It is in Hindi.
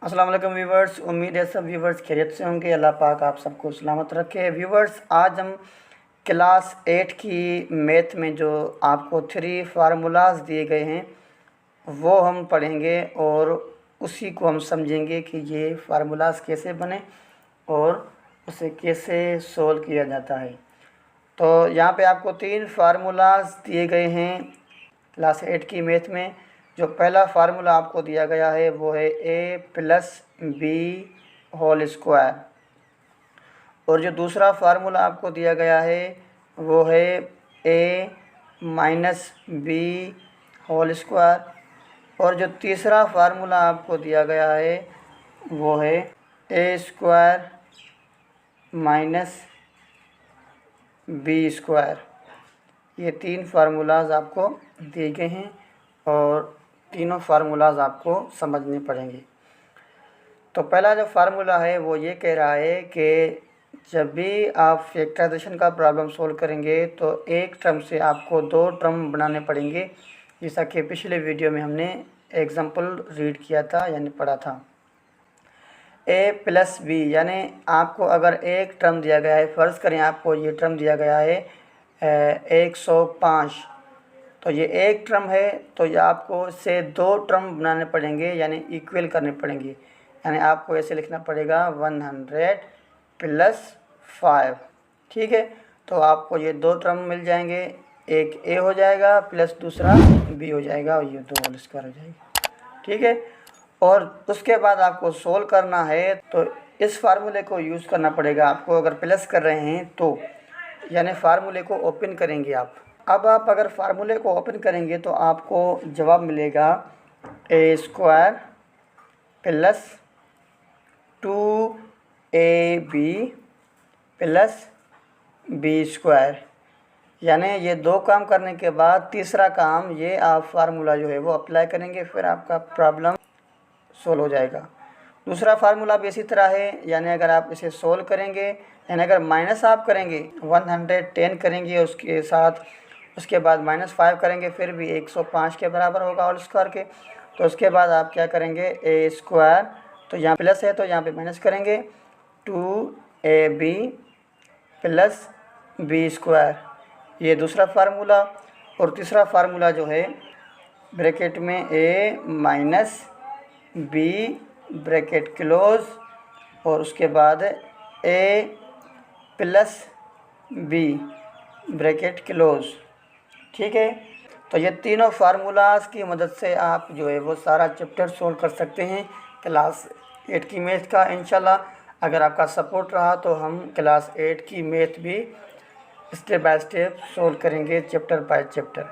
अस्सलाम वालेकुम व्यूवर्स, उम्मीद है सब व्यूवर्स खैरियत से होंगे। अल्लाह पाक आप सबको सलामत रखे। व्यूवर्स, आज हम क्लास 8 की मैथ में जो आपको 3 फार्मूलाज दिए गए हैं वो हम पढ़ेंगे और उसी को हम समझेंगे कि ये फार्मूलाज कैसे बने और उसे कैसे सोल्व किया जाता है। तो यहाँ पे आपको 3 फार्मूलाज दिए गए हैं क्लास 8 की मैथ में। जो पहला फार्मूला आपको दिया गया है वो है a+b² और जो दूसरा फार्मूला आपको दिया गया है वो है a-b² और जो तीसरा फार्मूला आपको दिया गया है वो है a² -b²। ये 3 फार्मूलाज आपको दिए गए हैं और तीनों फार्मूलाज आपको समझने पड़ेंगे। तो पहला जो फार्मूला है वो ये कह रहा है कि जब भी आप फैक्टराइजेशन का प्रॉब्लम सोल्व करेंगे तो एक टर्म से आपको 2 टर्म बनाने पड़ेंगे, जैसा कि पिछले वीडियो में हमने एग्जांपल रीड किया था यानी पढ़ा था। a+b यानी आपको अगर एक टर्म दिया गया है, फ़र्ज़ करें आपको ये टर्म दिया गया है 105, तो ये एक टर्म है तो ये आपको इससे 2 टर्म बनाने पड़ेंगे यानी इक्वल करने पड़ेंगे। यानी आपको ऐसे लिखना पड़ेगा 100 + 5। ठीक है, तो आपको ये 2 टर्म मिल जाएंगे, एक a हो जाएगा प्लस दूसरा b हो जाएगा और ये 2 होल स्क्वायर हो जाएगा। ठीक है, और उसके बाद आपको सोल्व करना है तो इस फार्मूले को यूज़ करना पड़ेगा आपको। अगर प्लस कर रहे हैं तो यानी फार्मूले को ओपन करेंगे आप। अब आप अगर फार्मूले को ओपन करेंगे तो आपको जवाब मिलेगा a² + 2ab + b²। यानी ये 2 काम करने के बाद तीसरा काम ये आप फार्मूला जो है वो अप्लाई करेंगे, फिर आपका प्रॉब्लम सोल्व हो जाएगा। दूसरा फार्मूला भी इसी तरह है, यानी अगर आप इसे सोल्व करेंगे यानी अगर माइनस आप करेंगे 110 करेंगे उसके साथ, उसके बाद -5 करेंगे फिर भी 105 के बराबर होगा होल स्क्वायर के। तो उसके बाद आप क्या करेंगे a², तो यहाँ प्लस है तो यहाँ पे माइनस करेंगे 2ab + b²। ये दूसरा फार्मूला। और तीसरा फार्मूला जो है ब्रैकेट में a - b ब्रैकेट क्लोज और उसके बाद a + b ब्रैकेट क्लोज। ठीक है, तो ये तीनों फार्मूलाज की मदद से आप जो है वो सारा चैप्टर सोल्व कर सकते हैं क्लास 8 की मैथ का। इंशाल्लाह अगर आपका सपोर्ट रहा तो हम क्लास 8 की मैथ भी स्टेप बाय स्टेप सोल्व करेंगे, चैप्टर बाय चैप्टर।